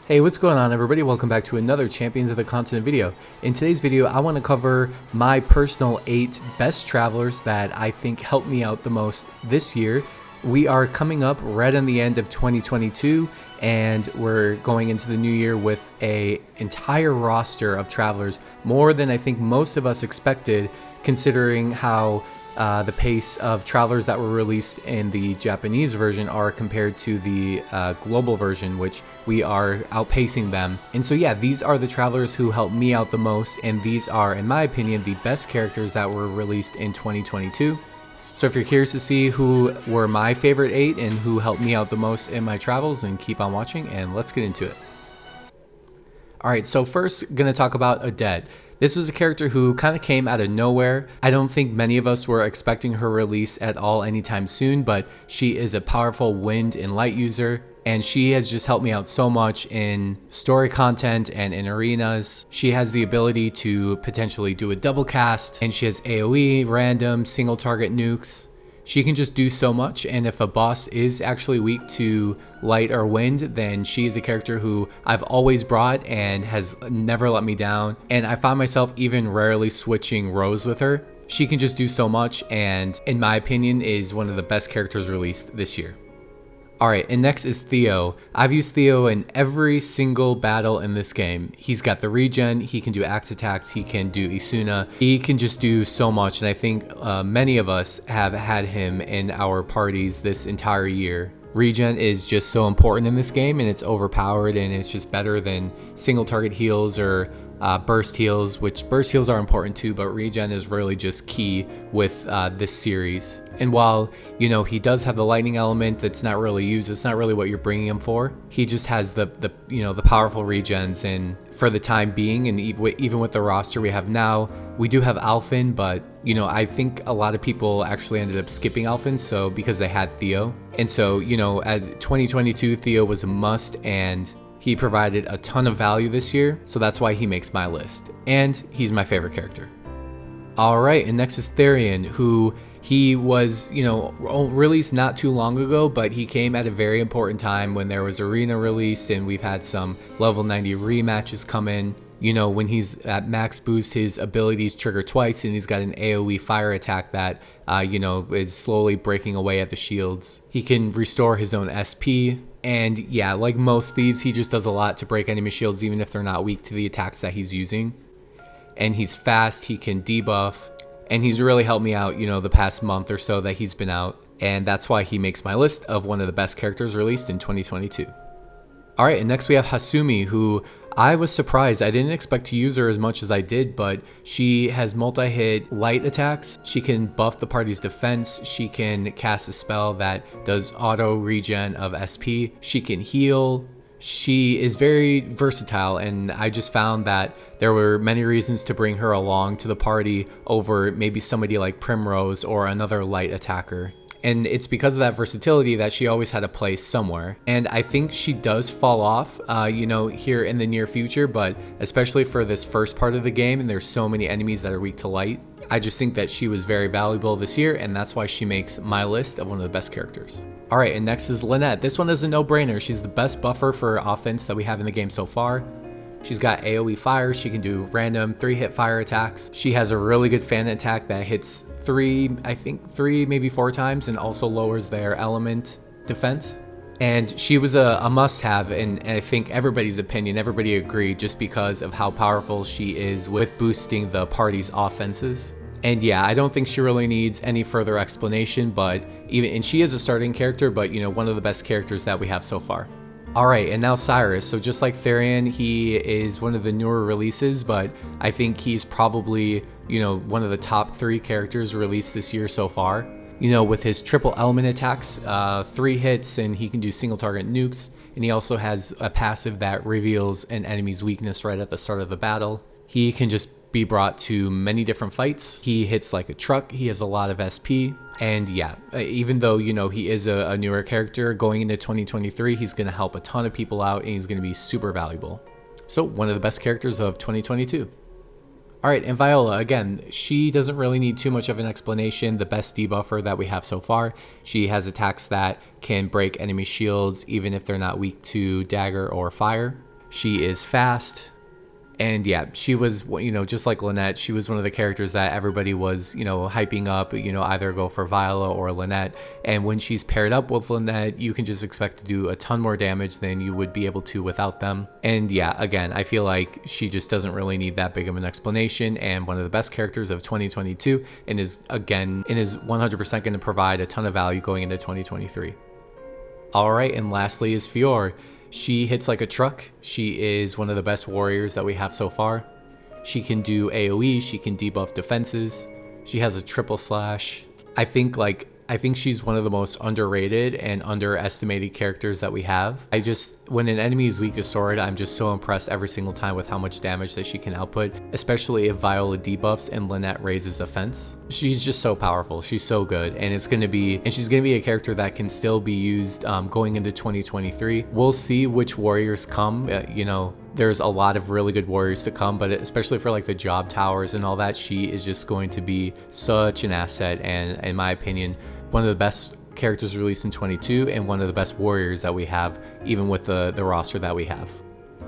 Hey, what's going on everybody? Welcome back to another Champions of the Continent video. In today's video, I want to cover my personal 8 best travelers that I think helped me out the most this year. We are coming up right on the end of 2022 and we're going into the new year with an entire roster of travelers, more than I think most of us expected, considering how the pace of travelers that were released in the Japanese version are compared to the global version, which we are outpacing them. And so yeah, these are the travelers who helped me out the most, and these are, in my opinion, the best characters that were released in 2022. So if you're curious to see who were my favorite 8 and who helped me out the most in my travels, then keep on watching and let's get into it. Alright, so first gonna talk about Odette. This was a character who kind of came out of nowhere. I don't think many of us were expecting her release at all anytime soon, but she is a powerful wind and light user, and she has just helped me out so much in story content and in arenas. She has the ability to potentially do a double cast, and she has AoE, random, single target nukes. She can just do so much, and if a boss is actually weak to light or wind, then she is a character who I've always brought and has never let me down, and I find myself even rarely switching rows with her. She can just do so much, and in my opinion is one of the best characters released this year. Alright, and next is Theo. I've used Theo in every single battle in this game. He's got the regen, he can do axe attacks, he can do Isuna, he can just do so much, and I think many of us have had him in our parties this entire year. Regen is just so important in this game, and it's overpowered, and it's just better than single target heals or burst heals, which burst heals are important too, but regen is really just key with this series. And while, you know, he does have the lightning element that's not really used, it's not really what you're bringing him for. He just has the powerful regens, and for the time being, and even with the roster we have now, we do have Alphen, but you know, I think a lot of people actually ended up skipping Alphen so because they had Theo. And so, you know, at 2022 Theo was a must, and he provided a ton of value this year, so that's why he makes my list, and he's my favorite character. Alright, and next is Therian, who he was, you know, released not too long ago, but he came at a very important time when there was Arena released, and we've had some level 90 rematches come in. You know, when he's at max boost, his abilities trigger twice, and he's got an AoE fire attack that, you know, is slowly breaking away at the shields. He can restore his own SP, and yeah, like most thieves, he just does a lot to break enemy shields, even if they're not weak to the attacks that he's using. And he's fast, he can debuff, and he's really helped me out, you know, the past month or so that he's been out, and that's why he makes my list of one of the best characters released in 2022. Alright, and next we have Hasumi, who I was surprised. I didn't expect to use her as much as I did, but she has multi-hit light attacks. She can buff the party's defense. She can cast a spell that does auto regen of SP. She can heal. She is very versatile, and I just found that there were many reasons to bring her along to the party over maybe somebody like Primrose or another light attacker. And it's because of that versatility that she always had a place somewhere. And I think she does fall off, you know, here in the near future, but especially for this first part of the game, and there's so many enemies that are weak to light, I just think that she was very valuable this year, and that's why she makes my list of one of the best characters. Alright, and next is Lynette. This one is a no-brainer. She's the best buffer for offense that we have in the game so far. She's got AoE fire, she can do random 3-hit fire attacks. She has a really good fan attack that hits 3, maybe 4 times, and also lowers their element defense. And she was a must-have, and I think everybody's opinion, everybody agreed, just because of how powerful she is with boosting the party's offenses. And yeah, I don't think she really needs any further explanation, but and she is a starting character, but you know, one of the best characters that we have so far. Alright, and now Cyrus. So just like Therian, he is one of the newer releases, but I think he's probably, you know, one of the top 3 characters released this year so far. You know, with his triple element attacks, 3 hits, and he can do single target nukes, and he also has a passive that reveals an enemy's weakness right at the start of the battle. He can just be brought to many different fights. He hits like a truck, he has a lot of SP, and yeah, even though, you know, he is a newer character, going into 2023, he's going to help a ton of people out, and he's going to be super valuable. So, one of the best characters of 2022. Alright, and Viola, again, she doesn't really need too much of an explanation. The best debuffer that we have so far. She has attacks that can break enemy shields even if they're not weak to dagger or fire. She is fast. And yeah, she was, you know, just like Lynette, she was one of the characters that everybody was, you know, hyping up, you know, either go for Viola or Lynette. And when she's paired up with Lynette, you can just expect to do a ton more damage than you would be able to without them. And yeah, again, I feel like she just doesn't really need that big of an explanation, and one of the best characters of 2022, and is 100% going to provide a ton of value going into 2023. All right, and lastly is Fior. She hits like a truck. She is one of the best warriors that we have so far. She can do AoE, she can debuff defenses. She has a triple slash. I think she's one of the most underrated and underestimated characters that we have. When an enemy is weak to sword, I'm just so impressed every single time with how much damage that she can output, especially if Viola debuffs and Lynette raises defense. She's just so powerful. She's so good, and she's gonna be a character that can still be used going into 2023. We'll see which warriors come. You know, there's a lot of really good warriors to come, but especially for like the job towers and all that, she is just going to be such an asset, and in my opinion, one of the best characters released in 22 and one of the best warriors that we have, even with the roster that we have.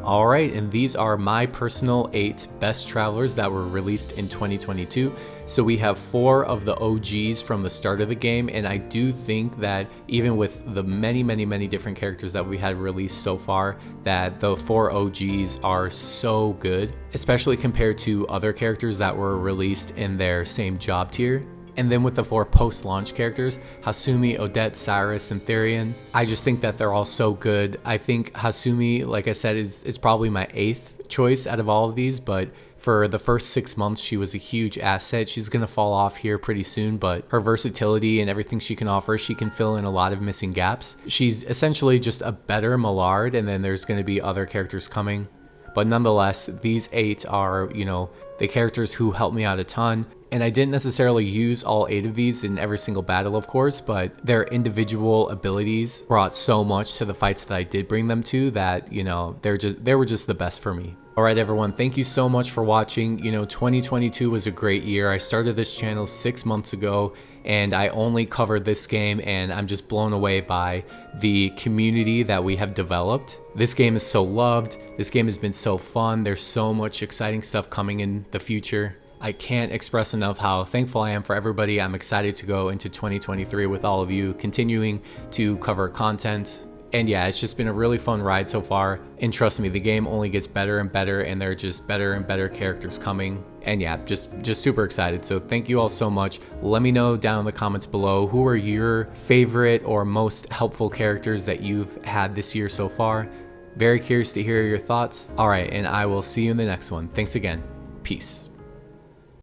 All right, and these are my personal 8 best travelers that were released in 2022. So we have 4 of the OGs from the start of the game, and I do think that even with the many different characters that we had released so far, that the 4 OGs are so good, especially compared to other characters that were released in their same job tier. And then with the 4 post-launch characters, Hasumi, Odette, Cyrus, and Therian, I just think that they're all so good. I think Hasumi, like I said, is probably my 8th choice out of all of these, but for the first 6 months, she was a huge asset. She's going to fall off here pretty soon, but her versatility and everything she can offer, she can fill in a lot of missing gaps. She's essentially just a better Millard, and then there's going to be other characters coming. But nonetheless, these 8 are, you know, the characters who helped me out a ton. And I didn't necessarily use all 8 of these in every single battle, of course, but their individual abilities brought so much to the fights that I did bring them to that, you know, they were just the best for me. All right, everyone, thank you so much for watching. You know, 2022 was a great year. I started this channel 6 months ago, and I only covered this game, and I'm just blown away by the community that we have developed. This game is so loved. This game has been so fun. There's so much exciting stuff coming in the future. I can't express enough how thankful I am for everybody. I'm excited to go into 2023 with all of you, continuing to cover content. And yeah, it's just been a really fun ride so far. And trust me, the game only gets better and better, and there are just better and better characters coming. And yeah, just super excited. So thank you all so much. Let me know down in the comments below, who are your favorite or most helpful characters that you've had this year so far? Very curious to hear your thoughts. All right, and I will see you in the next one. Thanks again. Peace.